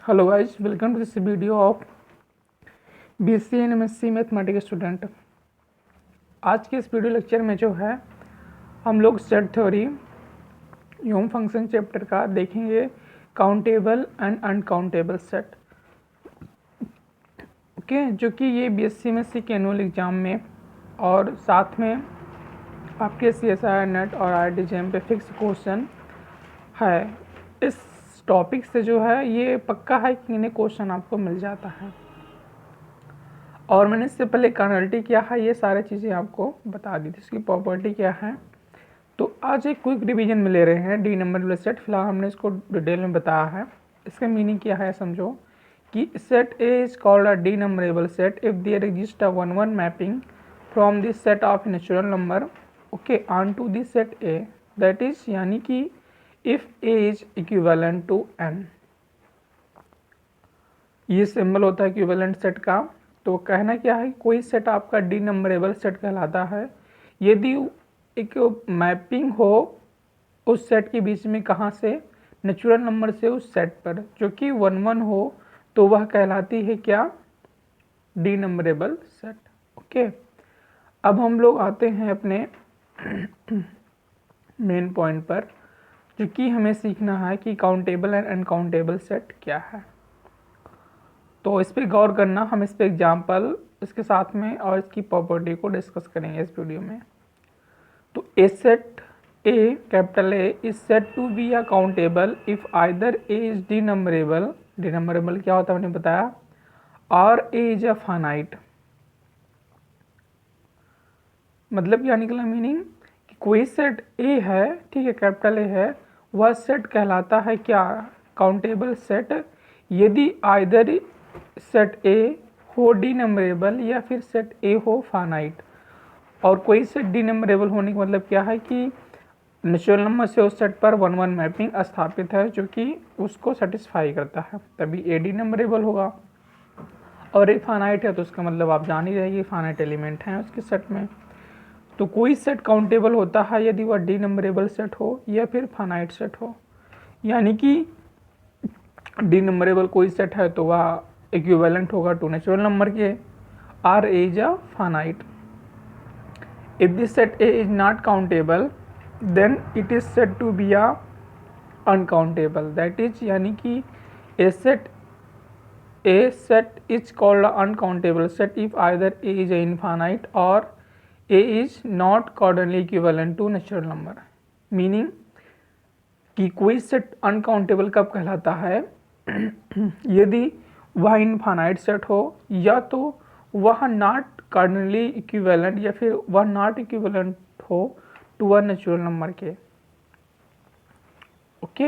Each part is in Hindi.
Hello guys, welcome to this video of BSc and MSc mathematics student. आज के इस वीडियो लेक्चर में जो है हम लोग set theory Hume function chapter का देखेंगे, countable and uncountable set. Okay, जो कि ये बीएससी एमएससी के एनुअल एग्जाम में और साथ में आपके सीएसआई नेट और आईआईटी पे फिक्स क्वेश्चन है। इस टॉपिक से जो है ये पक्का है कि इन्हें क्वेश्चन आपको मिल जाता है। और मैंने इससे पहले कर्नलिटी क्या है ये सारी चीज़ें आपको बता दी थी, इसकी प्रॉपर्टी क्या है। तो आज एक क्विक रिवीजन में ले रहे हैं डी नंबर सेट। फिलहाल हमने इसको डिटेल में बताया है। इसका मीनिंग क्या है समझो कि set A is called a denumerable set if there exist a one one mapping from this set of natural number okay on to this set A, that is यानी कि if A is equivalent to N. ये सिंबल होता है इक्विवेलेंट सेट का। तो कहना क्या है, कोई सेट आपका डी नंबरेबल सेट कहलाता है यदि एक मैपिंग हो उस सेट के बीच में, कहाँ से, नेचुरल नंबर से उस सेट पर, जो कि वन वन हो तो वह कहलाती है क्या, डी नंबरेबल सेट। ओके, अब हम लोग आते हैं अपने मेन पॉइंट पर, जो कि हमें सीखना है कि काउंटेबल एंड अनकाउंटेबल सेट क्या है। तो इस पर गौर करना, हम इस पर एग्जाम्पल इसके साथ में और इसकी प्रॉपर्टी को डिस्कस करेंगे इस वीडियो में। तो A set A, capital A, is said to be a countable if either A is denumerable. Denumerable क्या होता है मैंने बताया, और ए इज अ फाइनाइट। मतलब क्या निकला मीनिंग कि कोई सेट ए है, ठीक है, कैपिटल ए है, वह सेट कहलाता है क्या, काउंटेबल सेट, यदि आइदर सेट ए हो डी नंबरेबल या फिर सेट ए हो फाइनाइट। और कोई सेट डी नंबरेबल होने का मतलब क्या है कि नेचुरल नंबर से उस सेट पर वन वन मैपिंग स्थापित है जो कि उसको सेटिस्फाई करता है, तभी ए डी नंबरेबल होगा। और ए फाइनाइट है तो उसका मतलब आप जान ही रहे फाइनाइट एलिमेंट हैं उसके सेट में। तो कोई सेट काउंटेबल होता है यदि वह डी नंबरेबल सेट हो या फिर फाइनाइट सेट हो। यानी कि डी नंबरेबल कोई सेट है तो वह इक्विवेलेंट होगा टू नेचुरल नंबर के, are A is a finite. If this set A is not countable, then it is said to be a uncountable. That is यानी कि A set is called a uncountable set if either A is a infinite or A is not cardinally equivalent to natural number. Meaning कि कोई सेट अनकाउंटेबल कब कहलाता है यदि वह इनफाइनाइट सेट हो या तो वह नॉट कार्डिनली इक्विवेलेंट या फिर वह नॉट इक्विवेलेंट हो टू अ नेचुरल नंबर के। Okay,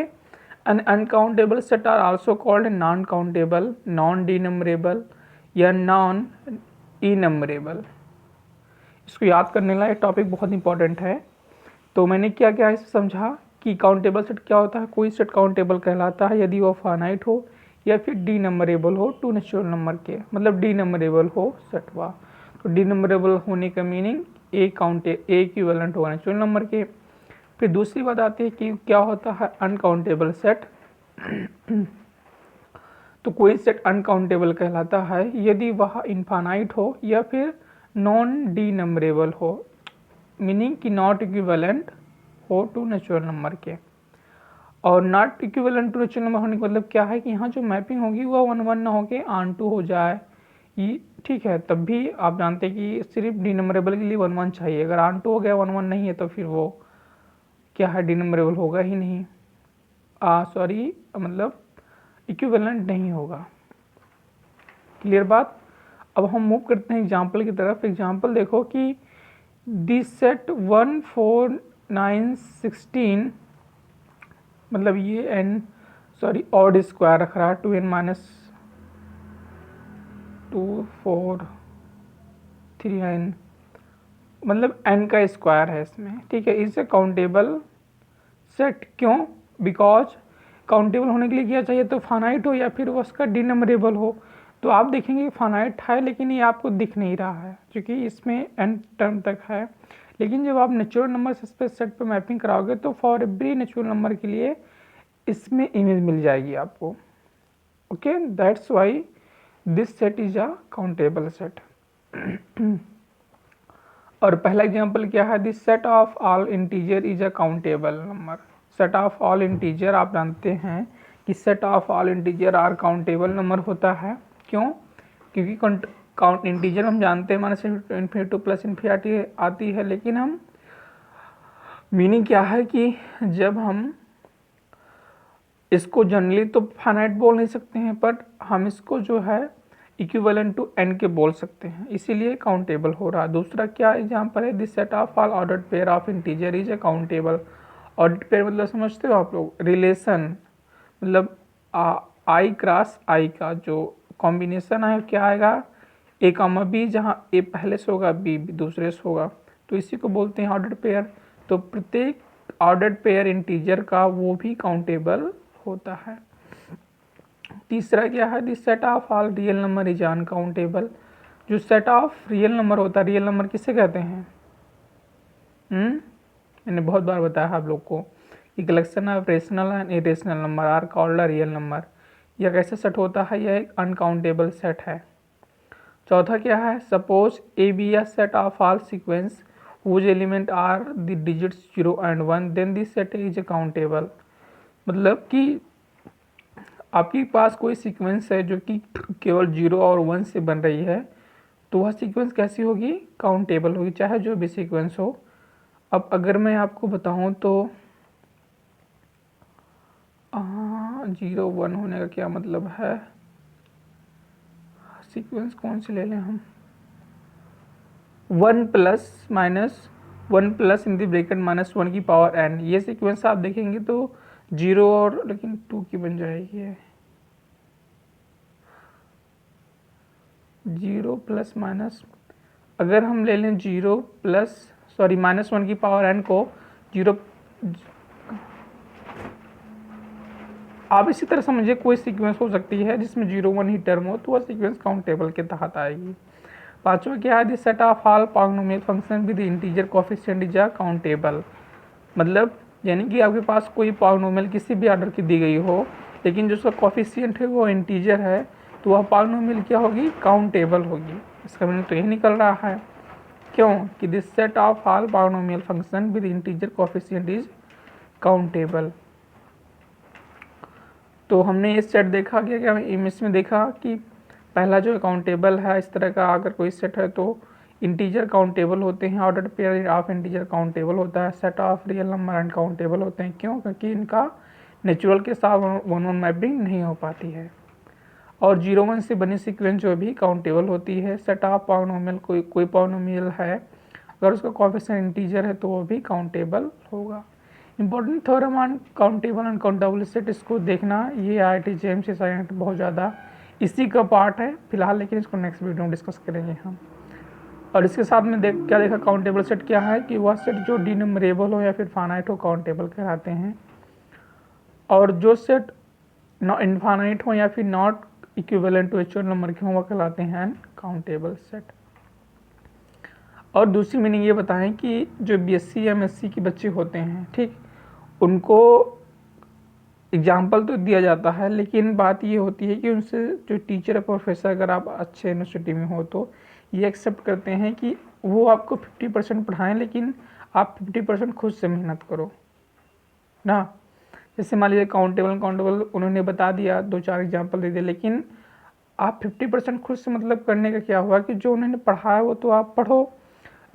an uncountable set are also called non countable, non denumerable या नॉन ई नंबरेबल। इसको याद करने लायक टॉपिक बहुत इंपॉर्टेंट है। तो मैंने क्या क्या इसे समझा कि काउंटेबल सेट क्या होता है, कोई सेट काउंटेबल कहलाता है यदि वह फाइनाइट हो या फिर डी नंबरेबल हो टू नेचुरल नंबर के, मतलब डी नंबरेबल हो सेट हुआ। तो डी नंबरेबल होने का मीनिंग ए इक्विवेलेंट होगा नेचुरल नंबर के। फिर दूसरी बात आती है कि क्या होता है अनकाउंटेबल सेट। तो कोई सेट अनकाउंटेबल कहलाता है यदि वह इनफाइनाइट हो या फिर नॉन डी नंबरेबल हो, मीनिंग कि नॉट इक्विवेलेंट हो टू नेचुरल नंबर के। और not equivalent to natural number होने का मतलब क्या है कि यहाँ जो मैपिंग होगी वह वन वन ना होके ऑन टू हो जाए, ये ठीक है। तब भी आप जानते हैं कि सिर्फ डी नंबरेबल के लिए वन वन चाहिए, अगर ऑन टू हो गया वन वन नहीं है तो फिर वो क्या है, डी नंबरेबल होगा ही नहीं, सॉरी मतलब इक्विवेलेंट नहीं होगा। क्लियर बात। अब हम मूव करते हैं एग्जाम्पल की तरफ। एग्जाम्पल देखो कि दिस सेट 1 4 9 16, मतलब ये एन सॉरी ऑड स्क्वायर रख रहा है, 2n माइनस 2 4 3 9, मतलब n का स्क्वायर है इसमें, ठीक है। इसे काउंटेबल सेट क्यों, बिकॉज काउंटेबल होने के लिए क्या चाहिए, तो फाइनाइट हो या फिर वो उसका डी नंबरेबल हो। तो आप देखेंगे फाइनाइट है लेकिन ये आपको दिख नहीं रहा है क्योंकि इसमें n टर्म तक है। लेकिन जब आप नेचुरल नंबर से इस सेट पर मैपिंग कराओगे तो फॉर एवरी नेचुरल नंबर के लिए इसमें इमेज मिल जाएगी आपको। Okay, that's why this set is a countable set. और पहला एग्जांपल क्या है, this set of all integer is a countable number. Set of all integer आप जानते हैं कि set of all integer are countable number होता है। क्यों? क्योंकि काउंट इंटीजर हम जानते हैं minus infinity to plus infinity आती है, लेकिन हम मीनिंग क्या है कि जब हम इसको जनरली तो फाइनाइट बोल नहीं सकते हैं, बट हम इसको जो है इक्विवेलेंट टू एन के बोल सकते हैं, इसीलिए काउंटेबल हो रहा है। दूसरा क्या एग्जांपल है, this set of all ordered pair of integer is a countable. Ordered pair मतलब समझते हो आप लोग, रिलेशन, मतलब आई क्रॉस आई का जो कॉम्बिनेशन है क्या आएगा, ए कामा बी, जहाँ ए पहले से होगा बी दूसरे से होगा, तो इसी को बोलते हैं ऑर्डर्ड पेयर। तो प्रत्येक ऑर्डर्ड पेयर इंटीजर का वो भी काउंटेबल होता है। तीसरा क्या है, this set of all real number is uncountable. जो सेट ऑफ रियल नंबर होता है, रियल नंबर किसे कहते हैं? मैंने बहुत बार बताया आप लोग को कि collection of rational and irrational number are called a real number. यह कैसा सेट होता है? यह एक अनकाउंटेबल सेट है। चौथा क्या है, suppose A B a set of all sequence whose element are the digits 0 and 1, then this set is countable. मतलब कि आपके पास कोई सीक्वेंस है जो कि केवल 0 और 1 से बन रही है, तो वह सीक्वेंस कैसी होगी? काउंटेबल होगी, चाहे जो भी सीक्वेंस हो। अब अगर मैं आपको बताऊं तो 0 1 होने का क्या मतलब है, सीक्वेंस कौन से ले लें हम, 1 plus minus 1 plus in the bracket minus 1 की पावर n, ये सीक्वेंस आप देखेंगे तो 0 और लेकिन 2 की बन जाएगी है, 0 प्लस माइनस, अगर हम ले लें 0 प्लस सॉरी माइनस 1 की पावर n को 0, आप इसी तरह समझिए कोई सीक्वेंस हो सकती है जिसमें 0 1 ही टर्म हो, तो वह सीक्वेंस काउंटेबल के तहत आएगी। पांचवा क्या है, this set of all polynomial function with integer coefficient is a countable. मतलब यानी कि आपके पास कोई पॉलिनोमियल किसी भी ऑर्डर की दी गई हो, लेकिन जो उसका कोएफिशिएंट है वो इंटीजर है, तो वह पॉलिनोमियल क्या होगी? काउंटेबल होगी। इसका मीनिंग तो यही निकल रहा है। क्यों? कि this set of all polynomial function with integer coefficient is countable. तो हमने ये सेट देखा क्या इमेज में देखा कि पहला जो काउंटेबल है, इस तरह का अगर कोई सेट है तो इंटीजर काउंटेबल होते हैं, ordered pair of integer countable होता है, set of real number uncountable होते हैं। क्यों? क्योंकि इनका नेचुरल के साथ 1-1 मैपिंग नहीं हो पाती है। और 0 1 से बनी सीक्वेंस जो भी काउंटेबल होती है। सेट ऑफ पॉलिनोमियल, कोई पॉलिनोमियल है, अगर उसका कोएफिशिएंट इंटीजर है तो वो भी काउंटेबल होगा। Important theorem on countable and countable set, इसको देखना, ये IIT जेम्स असाइनमेंट बहुत ज़्यादा इसी का पार्ट है फिलहाल, लेकिन इसको नेक्स्ट वीडियो में डिस्कस करेंगे हम। और इसके साथ में क्या देखा, काउंटेबल सेट क्या है कि वह सेट जो डिनमरेबल हो या फिर फाइनाइट हो, काउंटेबल कहलाते हैं। और जो सेट इनफाइनाइट हो या फिर not equivalent to actual number के हों, वह कहलाते हैं अनकाउंटेबल सेट। और दूसरी मीनिंग ये बताएं कि जो BSc MSc के बच्चे होते हैं, ठीक, उनको एग्जाम्पल तो दिया जाता है, लेकिन बात ये होती है कि उनसे जो टीचर है, प्रोफेसर, अगर आप अच्छे यूनिवर्सिटी में हो तो ये एक्सेप्ट करते हैं कि वो आपको 50% पढ़ाएं, लेकिन आप 50% खुद से मेहनत करो ना। जैसे मान लीजिए काउंटेबल उन्होंने बता दिया, 2-4 एग्जाम्पल दे दिए, लेकिन आप 50% खुद से मतलब करने का क्या हुआ कि जो उन्होंने पढ़ाया वो तो आप पढ़ो,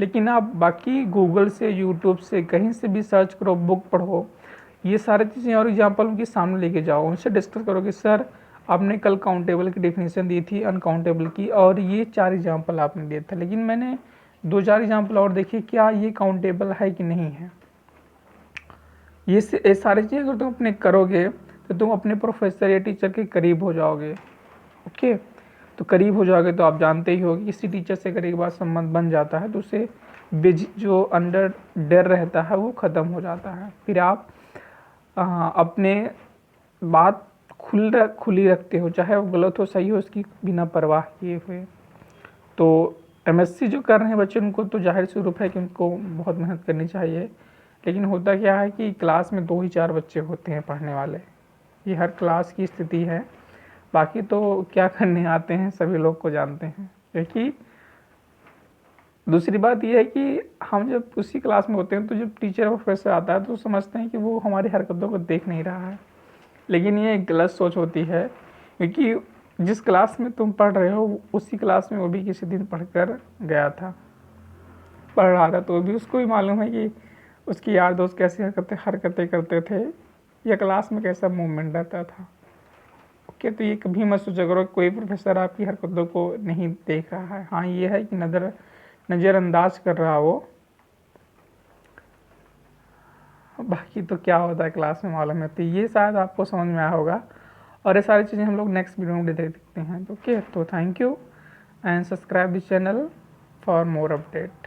लेकिन आप बाकी गूगल से, यूट्यूब से, कहीं से भी सर्च करो, बुक पढ़ो, ये सारी चीज़ें और एग्जाम्पल उनके सामने लेके जाओ, उनसे डिस्कस करो कि सर आपने कल काउंटेबल की डेफिनेशन दी थी, अनकाउंटेबल की, और ये 4 एग्जाम्पल आपने दिए थे, लेकिन मैंने 2-4 एग्जाम्पल और देखे, क्या ये काउंटेबल है कि नहीं है। ये सारी चीज़ें अगर तुम अपने करोगे तो तुम अपने प्रोफेसर या टीचर के करीब हो जाओगे। ओके, तो करीब हो जाओगे तो आप जानते ही हो कि किसी टीचर से अगर एक बार संबंध बन जाता है तो उसे जो अंदर डर रहता है वो ख़त्म हो जाता है। फिर आप अपने बात खुली रखते हो, चाहे वो गलत हो सही हो, उसकी बिना परवाह किए हुए। तो MSc जो कर रहे हैं बच्चे, उनको तो जाहिर सी रूप है कि उनको बहुत मेहनत करनी चाहिए, लेकिन होता क्या है कि क्लास में 2 ही 4 बच्चे होते हैं पढ़ने वाले, ये हर क्लास की स्थिति है। बाकी तो क्या करने आते हैं सभी लोग को जानते हैं। क्योंकि दूसरी बात यह है कि हम जब उसी क्लास में होते हैं तो जब टीचर और प्रोफेसर आता है तो समझते हैं कि वो हमारी हरकतों को देख नहीं रहा है, लेकिन ये एक गलत सोच होती है। क्योंकि जिस क्लास में तुम पढ़ रहे हो उसी क्लास में वो भी किसी दिन पढ़कर गया था, पढ़ रहा था, तो भी उसको भी मालूम है कि उसकी यार दोस्त कैसी हरकतें करते थे या क्लास में कैसा मूवमेंट रहता था। ओके, तो ये कभी मत सोचा करो कोई प्रोफेसर आपकी हरकतों को नहीं देख रहा है। हाँ, ये है कि नज़रअंदाज कर रहा हो, बाकी तो क्या होता है क्लास में मालूम है। तो ये शायद आपको समझ में आया होगा, और ये सारी चीज़ें हम लोग नेक्स्ट वीडियो में देख सकते हैं। तो ओके, तो thank you and subscribe the channel for more update.